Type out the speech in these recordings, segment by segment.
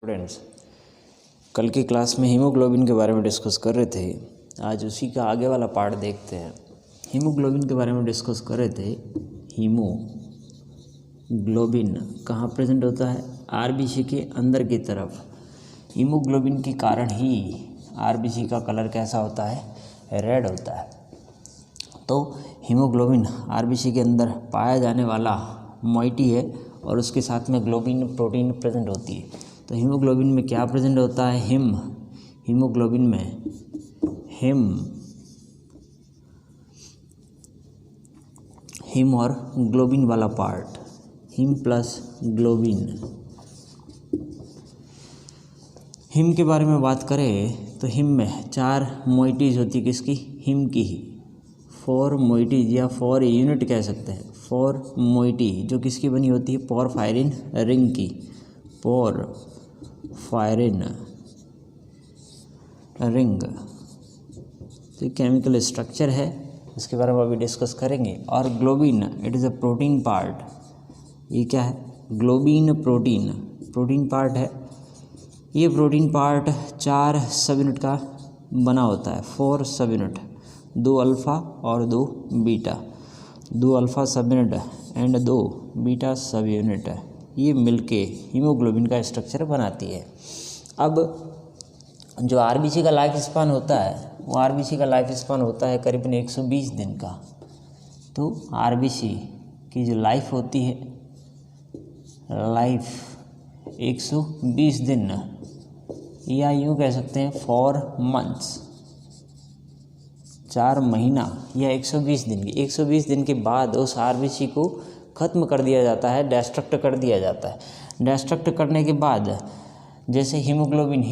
Students, कल की class में हीमोग्लोबिन के बारे में डिस्कस कर रहे थे। आज उसी का आगे वाला पार्ट देखते हैं। हीमोग्लोबिन के बारे में डिस्कस कर रहे थे। हीमोग्लोबिन कहाँ प्रेजेंट होता है? आरबीसी के अंदर की तरफ। हीमोग्लोबिन के कारण ही आरबीसी का कलर कैसा होता है? रेड होता है। तो हीमोग्लोबिन आरबीसी के अंदर पाया जाने वाला मोइटी है और उसके साथ में ग्लोबिन प्रोटीन प्रेजेंट होती है। तो हीमोग्लोबिन में क्या प्रेजेंट होता है? हीमोग्लोबिन में हिम और ग्लोबिन वाला part, him plus globin. Him के बारे में बात करें तो हिम में 4 मोइटीज होती है। किसकी? हिम की ही 4 मोइटीज या 4 यूनिट कह सकते हैं। 4 मोइटी जो किसकी बनी होती है? पोरफायरिन रिंग की। पोरफायरिन रिंग तो केमिकल स्ट्रक्चर है, इसके बारे में अभी डिस्कस करेंगे। और globin, it is a protein part. ये क्या है? ग्लोबिन प्रोटीन पार्ट है। ये प्रोटीन पार्ट 4 सब यूनिट का बना होता है। 4 सब यूनिट, 2 अल्फ़ा और 2 बीटा। 2 अल्फ़ा सब यूनिट एंड 2 बीटा सब यूनिट, ये मिलके हीमोग्लोबिन का स्ट्रक्चर बनाती है। अब जो आरबीसी का लाइफ स्पान होता है, वो आरबीसी का लाइफ स्पान होता है करीबन 120 दिन का। तो आरबीसी की जो लाइफ होती है, लाइफ 120 दिन, या यूँ कह सकते हैं 4 मंथ्स, 4 महीना या 120 दिन की। 120 दिन के बाद उस आरबीसी को ख़त्म कर दिया जाता है, डिस्ट्रक्ट कर दिया जाता है। डिस्ट्रक्ट करने के बाद जैसे हीमोग्लोबिन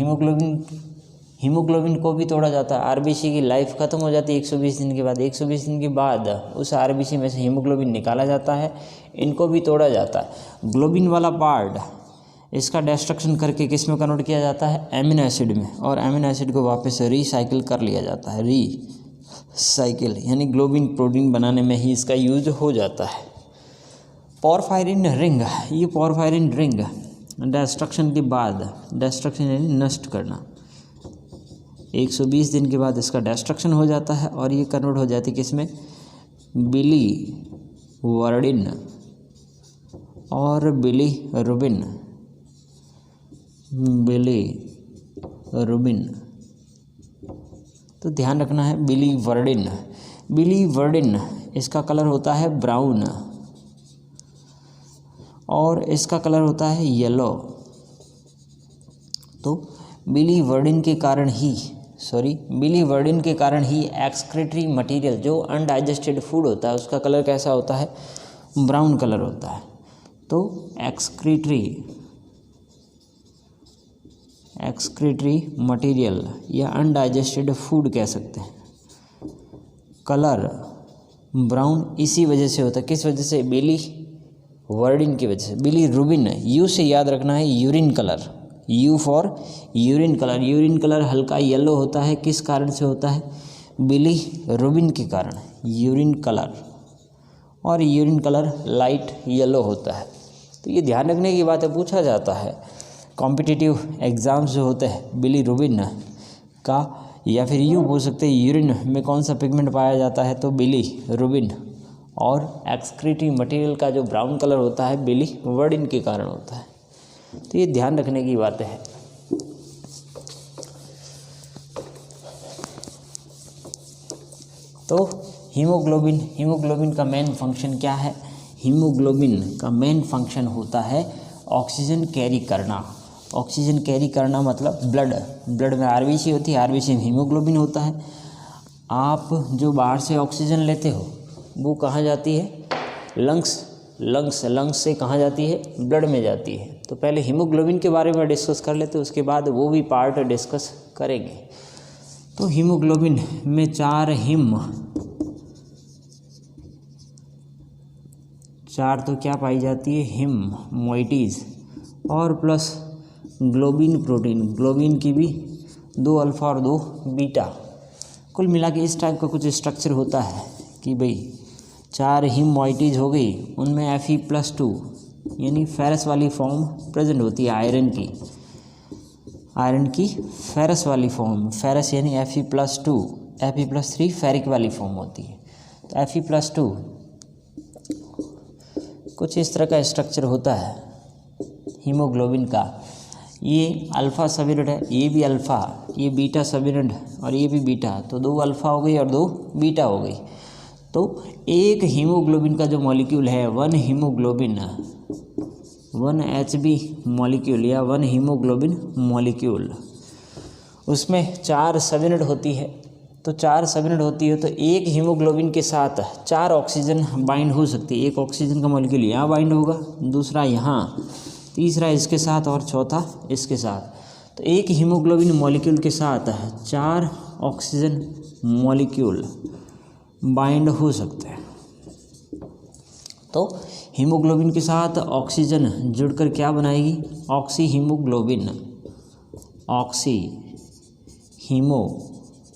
को भी तोड़ा जाता है। आरबीसी की लाइफ ख़त्म हो जाती है 120 दिन के बाद। 120 दिन के बाद उस आरबीसी में से हीमोग्लोबिन निकाला जाता है, इनको भी तोड़ा जाता है। ग्लोबिन वाला पार्ट, इसका डिस्ट्रक्शन करके किस में कन्वर्ट किया जाता है? एमिनो एसिड में। और एमिनो एसिड को वापस रिसाइकिल कर लिया जाता है। रीसाइकिल यानी ग्लोबिन प्रोटीन बनाने में ही इसका यूज हो जाता है। पोरफायरिन रिंग, ये पोरफायरिन रिंग डिस्ट्रक्शन के बाद, डिस्ट्रक्शन यानी नष्ट करना, 120 दिन के बाद इसका डिस्ट्रक्शन हो जाता है और ये कन्वर्ट हो जाती है किसमें? बिलीवर्डिन और बिलीरुबिन। तो ध्यान रखना है, बिलीवर्डिन इसका कलर होता है ब्राउन और इसका कलर होता है येलो। तो बिलीवर्डिन के कारण ही एक्सक्रीटरी मटेरियल, जो अनडाइजेस्टेड फूड होता है, उसका कलर कैसा होता है? ब्राउन कलर होता है। तो एक्सक्रीटरी मटेरियल या अनडाइजेस्टेड फूड कह सकते हैं, कलर ब्राउन इसी वजह से होता है। किस वजह से? बिलीवर्डिन की वजह से। बिलीरुबिन, यू से याद रखना है, urine colour, you for urine colour. Urine colour हल्का येलो होता है, किस कारण से होता है? बिलीरुबिन के कारण यूरिन कलर, और यूरिन कलर लाइट येलो होता है। तो ये ध्यान रखने की बात है, पूछा जाता है कॉम्पिटिटिव एग्ज़ाम्स जो होते हैं बिलीरुबिन का, या फिर यूँ पूछ सकते हैं यूरिन में कौन सा पिगमेंट पाया जाता है? तो बिलीरुबिन। और एक्सक्रीटरी मटेरियल का जो ब्राउन कलर होता है, बिलीवर्डिन के कारण होता है। तो ये ध्यान रखने की बात है। तो हीमोग्लोबिन का मेन फंक्शन क्या है? हीमोग्लोबिन का मेन फंक्शन होता है ऑक्सीजन कैरी करना। ऑक्सीजन कैरी करना मतलब ब्लड में आरबीसी होती है, आरबीसी में हीमोग्लोबिन होता है। आप जो बाहर से ऑक्सीजन लेते हो वो कहाँ जाती है? लंग्स से कहाँ जाती है? ब्लड में जाती है। तो पहले हीमोग्लोबिन के बारे में डिस्कस कर लेते हैं, उसके बाद वो भी पार्ट डिस्कस करेंगे। तो हीमोग्लोबिन में 4 तो क्या पाई जाती है? हिम मोइटीज़ और प्लस ग्लोबिन प्रोटीन। ग्लोबिन की भी 2 अल्फ़ा और 2 बीटा। कुल मिला के इस टाइप का कुछ स्ट्रक्चर होता है कि भाई 4 हिम मोइटीज़ हो गई, उनमें Fe+2 यानी फेरस वाली फॉर्म प्रेजेंट होती है आयरन की। आयरन की फेरस वाली फॉर्म, फेरस यानी Fe+2, Fe+3 फेरिक वाली फॉर्म होती है। तो Fe+2 कुछ इस तरह का स्ट्रक्चर होता है हीमोग्लोबिन का। ये अल्फ़ा सबयूनिट है, ये भी अल्फ़ा, ये बीटा सबयूनिट और ये भी बीटा, तो 2 अल्फ़ा हो गई और 2 बीटा हो गई। तो एक हीमोग्लोबिन का जो मॉलिक्यूल है 1 हीमोग्लोबिन 1 Hb मॉलिक्यूल या 1 हीमोग्लोबिन मॉलिक्यूल, उसमें 4 सबयूनिट होती है। तो 4 सबयूनिट होती है तो एक हीमोग्लोबिन के साथ 4 ऑक्सीजन बाइंड हो सकती है। एक ऑक्सीजन का मॉलिक्यूल यहाँ बाइंड होगा, दूसरा यहाँ, तीसरा इसके साथ और चौथा इसके साथ। तो एक हीमोग्लोबिन मॉलिक्यूल के साथ 4 ऑक्सीजन मॉलिक्यूल बाइंड हो सकते हैं। तो हीमोग्लोबिन के साथ ऑक्सीजन जुड़कर क्या बनाएगी? Oxy haemoglobin, oxy haemoglobin.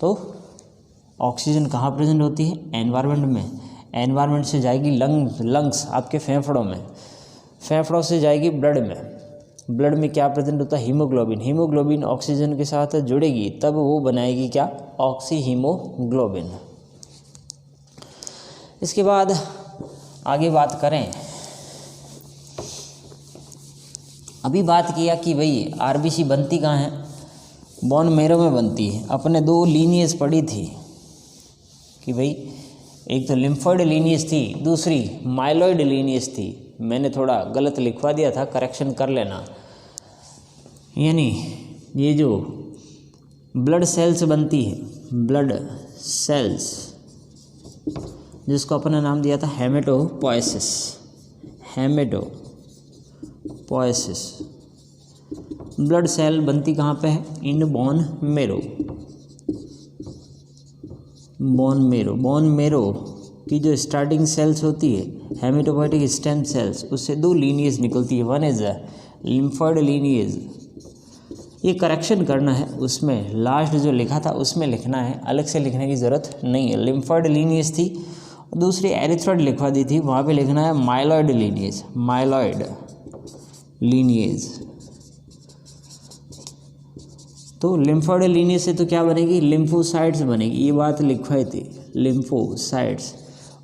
तो ऑक्सीजन कहाँ प्रेजेंट होती है? एनवायरनमेंट में। एनवायरनमेंट से जाएगी लंग्स आपके फेफड़ों में, फेफड़ों से जाएगी ब्लड में। ब्लड में क्या प्रेजेंट होता है? हीमोग्लोबिन। हीमोग्लोबिन ऑक्सीजन के साथ जुड़ेगी तब वो बनाएगी क्या? Oxy haemoglobin. इसके बाद आगे बात करें, अभी बात किया कि भाई आरबीसी बनती कहाँ है? बोन मैरो में बनती है। अपने 2 लीनियज पढ़ी थी कि भाई एक तो लिम्फोइड लीनियज थी, दूसरी माइलॉइड लीनियज थी। मैंने थोड़ा गलत लिखवा दिया था, करेक्शन कर लेना। यानी ये जो ब्लड सेल्स बनती है, ब्लड सेल्स, जिसको अपना नाम दिया था हेमेटोपोएसिस, हेमेटोपोएसिस। ब्लड सेल बनती कहाँ पे है? In bone marrow. Bone marrow की जो स्टार्टिंग सेल्स होती है हेमेटोपोएटिक स्टेम सेल्स, उससे 2 लीनियज निकलती है। 1 इज लिम्फोइड लीनियज। ये करेक्शन करना है, उसमें लास्ट जो लिखा था उसमें लिखना है, अलग से लिखने की ज़रूरत नहीं है। लिम्फोइड लीनियज थी और दूसरी एरिथ्रॉइड लिखवा दी थी, वहाँ पे लिखना है माइलॉइड लीनियज, माइलॉइड लीनियज। तो लिम्फोइड लीनियज से तो क्या बनेगी? लिम्फोसाइट्स बनेगी, ये बात लिखवाई थी, लिम्फोसाइट्स।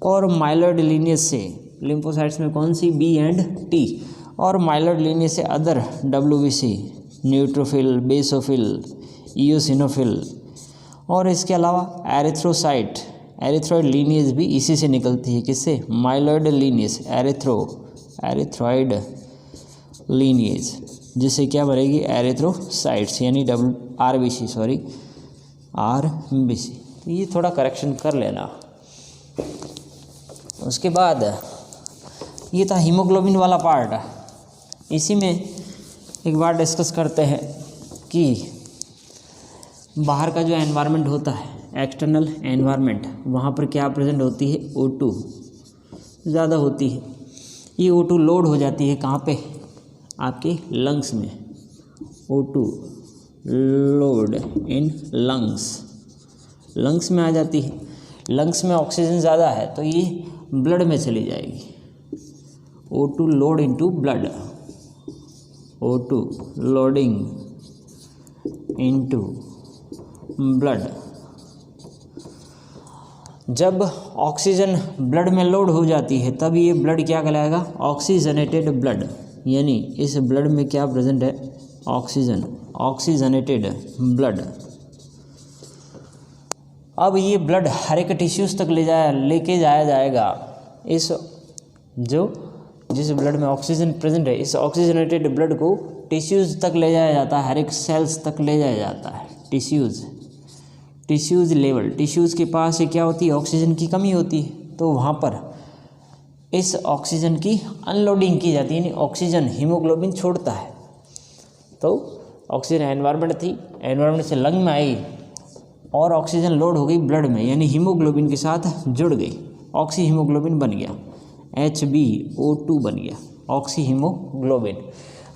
और माइलॉइड लीनियज से, लिम्फोसाइट्स में कौन सी? B and T. और माइलॉइड लीनियज से other WBC, neutrophil, basophil, eosinophil. और इसके अलावा एरिथ्रोसाइट, एरिथ्रॉइड लीनियज भी इसी से निकलती है। किससे? माइलॉइड लीनियज, एरिथ्रॉइड लीनियज, जिससे क्या बनेगी? एरिथ्रोसाइट्स यानी RBC। तो ये थोड़ा करेक्शन कर लेना। उसके बाद ये था हीमोग्लोबिन वाला पार्ट। इसी में एक बार डिस्कस करते हैं कि बाहर का जो एनवायरनमेंट होता है, एक्सटर्नल एनवायरनमेंट, वहाँ पर क्या प्रेजेंट होती है? O2 ज़्यादा होती है। ये O2 लोड हो जाती है कहाँ पे? आपके लंग्स में। O2 लोड इन लंग्स में आ जाती है। लंग्स में ऑक्सीजन ज़्यादा है तो ये ब्लड में चली जाएगी। O2 load into blood, O2 loading into blood. जब ऑक्सीजन ब्लड में लोड हो जाती है तब ये ब्लड क्या कहलाएगा? Oxygenated blood. यानी इस ब्लड में क्या प्रेजेंट है? Oxygen, oxygenated blood. अब ये ब्लड हर एक टिश्यूज़ तक लेके जाया जाएगा। इस जिस ब्लड में ऑक्सीजन प्रेजेंट है, इस ऑक्सीजनेटेड ब्लड को टिश्यूज़ तक ले जाया जाता है, हर एक सेल्स तक ले जाया जाता है। टिश्यूज़ लेवल, टिश्यूज़ के पास से क्या होती है? ऑक्सीजन की कमी होती है, तो वहाँ पर इस ऑक्सीजन की अनलोडिंग की जाती है, यानी ऑक्सीजन हीमोग्लोबिन छोड़ता है। तो ऑक्सीजन एनवायरनमेंट थी, एनवायरनमेंट से लंग में आई और ऑक्सीजन लोड हो गई ब्लड में, यानी हीमोग्लोबिन के साथ जुड़ गई, ऑक्सी हीमोग्लोबिन बन गया, HBO2 बन गया, ऑक्सी हीमोग्लोबिन।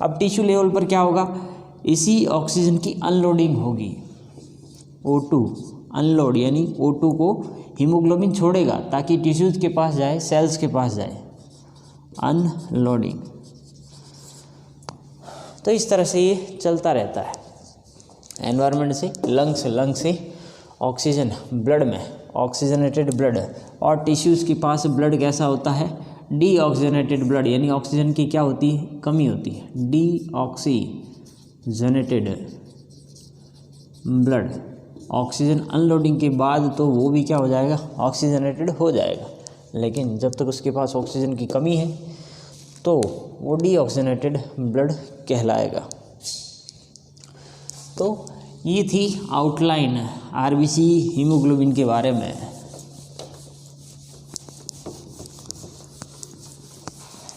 अब टिश्यू लेवल पर क्या होगा? इसी ऑक्सीजन की अनलोडिंग होगी। O2 अनलोड, यानी O2 को हीमोग्लोबिन छोड़ेगा ताकि टिश्यूज़ के पास जाए, सेल्स के पास जाए, अनलोडिंग। तो इस तरह से ये चलता रहता है, एनवायरनमेंट से लंग्स, लंग से ऑक्सीजन ब्लड में, ऑक्सीजनेटेड ब्लड, और टिश्यूज़ के पास ब्लड कैसा होता है, डीऑक्सीजनेटेड ब्लड, यानी ऑक्सीजन की क्या होती है, कमी होती है, डीऑक्सीजनेटेड ब्लड। ऑक्सीजन अनलोडिंग के बाद तो वो भी क्या हो जाएगा, ऑक्सीजनेटेड हो जाएगा, लेकिन जब तक उसके पास ऑक्सीजन की कमी है तो वो डीऑक्सीजनेटेड ब्लड कहलाएगा। तो ये थी आउटलाइन आरबीसी हीमोग्लोबिन के बारे में।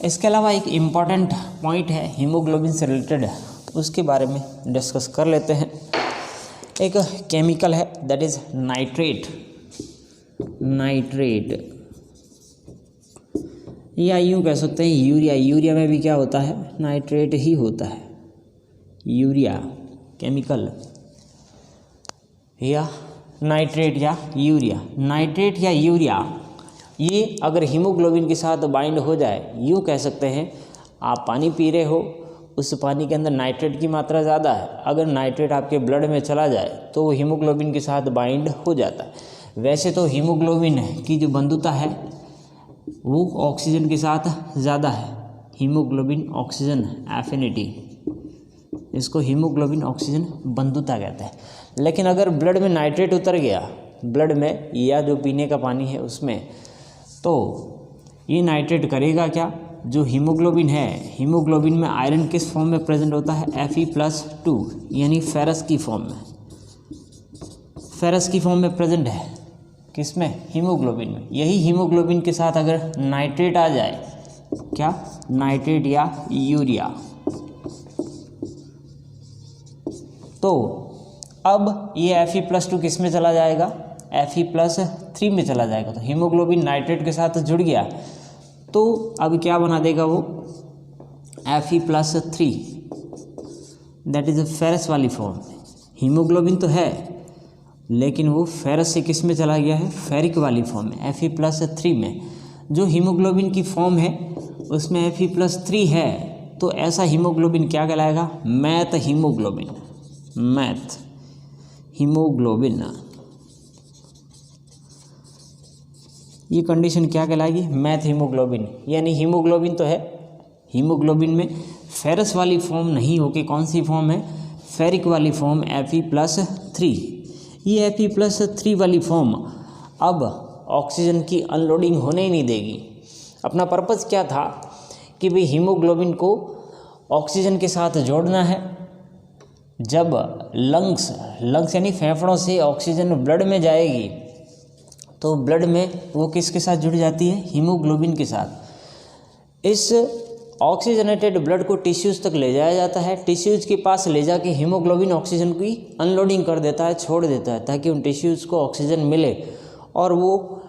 इसके अलावा एक इम्पॉर्टेंट पॉइंट है हीमोग्लोबिन से रिलेटेड, उसके बारे में डिस्कस कर लेते हैं। एक केमिकल है दैट इज़ नाइट्रेट, नाइट्रेट या यूँ कह सकते हैं यूरिया। यूरिया में भी क्या होता है, नाइट्रेट ही होता है, यूरिया केमिकल, या नाइट्रेट या यूरिया। नाइट्रेट या यूरिया ये अगर हीमोग्लोबिन के साथ बाइंड हो जाए, यूँ कह सकते हैं आप पानी पी रहे हो, उस पानी के अंदर नाइट्रेट की मात्रा ज़्यादा है, अगर नाइट्रेट आपके ब्लड में चला जाए तो वो हीमोग्लोबिन के साथ बाइंड हो जाता है। वैसे तो हीमोग्लोबिन की जो बंधुता है वो ऑक्सीजन के साथ ज़्यादा है, हीमोग्लोबिन ऑक्सीजन एफिनिटी, इसको हीमोग्लोबिन ऑक्सीजन बंधुता कहते हैं। लेकिन अगर ब्लड में नाइट्रेट उतर गया, ब्लड में या जो पीने का पानी है उसमें, तो ये नाइट्रेट करेगा क्या, जो हीमोग्लोबिन है, हीमोग्लोबिन में आयरन किस फॉर्म में प्रेजेंट होता है, Fe+2, यानी फेरस की फॉर्म में, फेरस की फॉर्म में प्रेजेंट है, किसमें, हीमोग्लोबिन में। यही हीमोग्लोबिन के साथ अगर नाइट्रेट आ जाए, क्या, नाइट्रेट या यूरिया, तो अब ये Fe+2 किस में चला जाएगा, Fe+3 में चला जाएगा। तो हीमोग्लोबिन नाइट्रेट के साथ जुड़ गया तो अब क्या बना देगा वो, Fe+3, दैट इज़ फेरस वाली फॉर्म। हीमोग्लोबिन तो है लेकिन वो फेरस से किस में चला गया है, फेरिक वाली फॉर्म में, Fe+3 में। जो हीमोग्लोबिन की फॉर्म है उसमें Fe+3 है, तो ऐसा हीमोग्लोबिन क्या कहलाएगा, मैथ हीमोग्लोबिन, मैथ हीमोग्लोबिन। ये कंडीशन क्या कहलाएगी, मैथ हीमोग्लोबिन। यानी हीमोग्लोबिन तो है, हीमोग्लोबिन में फेरस वाली फॉर्म नहीं होके कौन सी फॉर्म है, फेरिक वाली फॉर्म Fe+3। ये Fe+3 वाली फॉर्म अब ऑक्सीजन की अनलोडिंग होने ही नहीं देगी। अपना पर्पज़ क्या था कि भाई हीमोग्लोबिन को ऑक्सीजन के साथ जोड़ना है। जब लंग्स यानी फेफड़ों से ऑक्सीजन ब्लड में जाएगी तो ब्लड में वो किसके साथ जुड़ जाती है, हीमोग्लोबिन के साथ। इस ऑक्सीजनेटेड ब्लड को टिश्यूज़ तक ले जाया जाता है, टिश्यूज़ के पास ले जाके हीमोग्लोबिन ऑक्सीजन की अनलोडिंग कर देता है, छोड़ देता है, ताकि उन टिश्यूज़ को ऑक्सीजन मिले और वो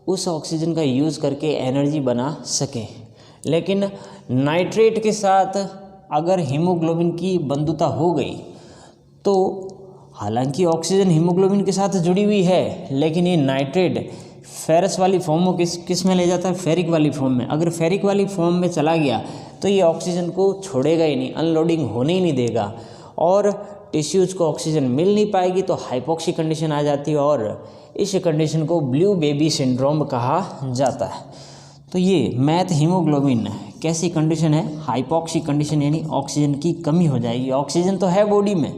उस ऑक्सीजन का यूज़ करके एनर्जी बना सकें। लेकिन नाइट्रेट के साथ अगर हीमोग्लोबिन की बंधुता हो गई तो हालांकि ऑक्सीजन हीमोग्लोबिन के साथ जुड़ी हुई है, लेकिन ये नाइट्रेट फेरस वाली फॉर्म को किस में ले जाता है, फेरिक वाली फॉर्म में। अगर फेरिक वाली फॉर्म में चला गया तो ये ऑक्सीजन को छोड़ेगा ही नहीं, अनलोडिंग होने ही नहीं देगा और टिश्यूज़ को ऑक्सीजन मिल नहीं पाएगी, तो हाइपोक्सी कंडीशन आ जाती है और इस कंडीशन को ब्लू बेबी सिंड्रोम कहा जाता है। तो ये मैथ हीमोग्लोबिन कैसी कंडीशन है, हाइपोक्सी कंडीशन, यानी ऑक्सीजन की कमी हो जाएगी। ऑक्सीजन तो है बॉडी में,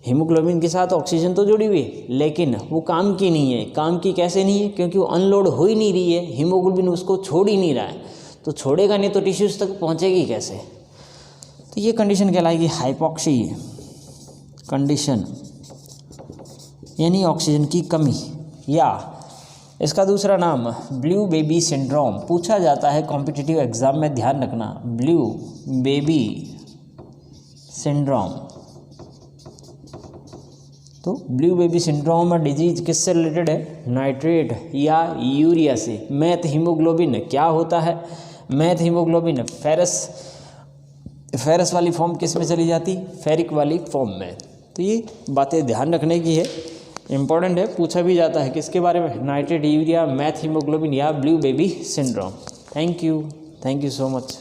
हीमोग्लोबिन के साथ ऑक्सीजन तो जुड़ी हुई है, लेकिन वो काम की नहीं है। काम की कैसे नहीं है, क्योंकि वो अनलोड हो ही नहीं रही है, हीमोग्लोबिन उसको छोड़ ही नहीं रहा है, तो छोड़ेगा नहीं तो टिश्यूज़ तक पहुंचेगी कैसे। तो ये कंडीशन कहलाएगी हाइपोक्सी कंडीशन, यानी ऑक्सीजन की कमी, या इसका दूसरा नाम ब्लू बेबी सिंड्रोम पूछा जाता है कॉम्पिटिटिव एग्जाम में, ध्यान रखना, ब्लू बेबी सिंड्रोम। तो ब्लू बेबी सिंड्रोम डिजीज किससे रिलेटेड है, नाइट्रेट या यूरिया से। मैथ हीमोग्लोबिन क्या होता है, मैथ हीमोग्लोबिन फेरस वाली फॉर्म किस में चली जाती, फेरिक वाली फॉर्म में। तो ये बातें ध्यान रखने की है, इंपॉर्टेंट है, पूछा भी जाता है किसके बारे में, नाइट्रेट, यूरिया, मैथ हीमोग्लोबिन या blue baby syndrome. Thank you so much.